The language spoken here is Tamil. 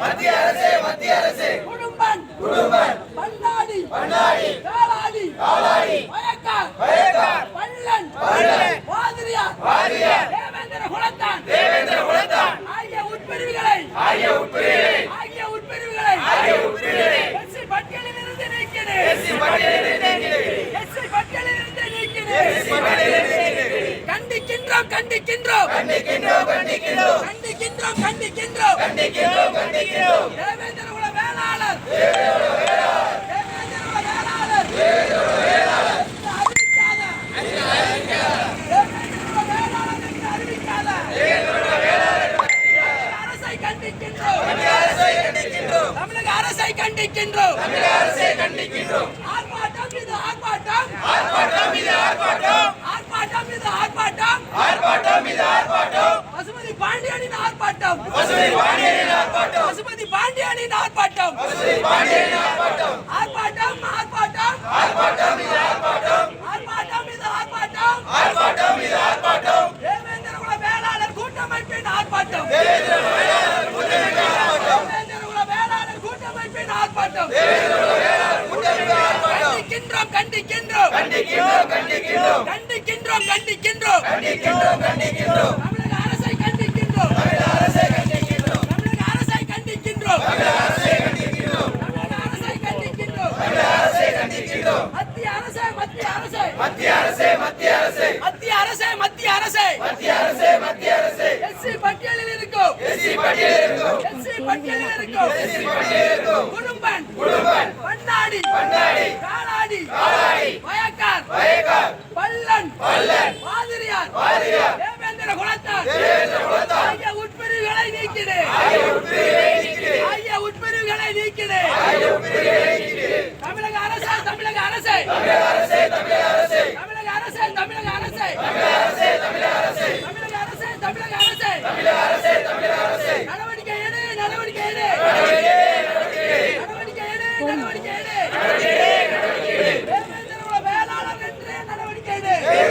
மத்திய அரசே குடும்பன் பண்ணாடி காலாடி வயக்கார் பள்ளன் வாதிரியார் தேவேந்திர குலத்தான் ஆகிய உட்பிரிவுகளை எஸ்சி பட்டியலில் இருந்து நீக்கினேன் கண்டிக்கின்றோம் தேவேந்திர குல வேளாளர் தமிழக அரசை கண்டிக்கின்றோம் ஆர்ப்பாட்டம் பசுபதி பாண்டியனின் ஆர்ப்பாட்டம் தேவேந்திர குல வேளாளர் கூட்டமைப்பின் ஆர்ப்பாட்டம் கண்டிக்கின்றோம் தமிழக அரசை கண்டிக்கின்றோம் மத்திய அரசே எஸ்சி பட்டியலில் இருக்கும் குடும்பன் பண்ணாடி காலாடி வயக்கார் பள்ளன் வாதிரியார் தேவேந்திர குலத்தான் ஆகிய உட்பிரிவுகளை நீக்கினேன் தமிழக அரசே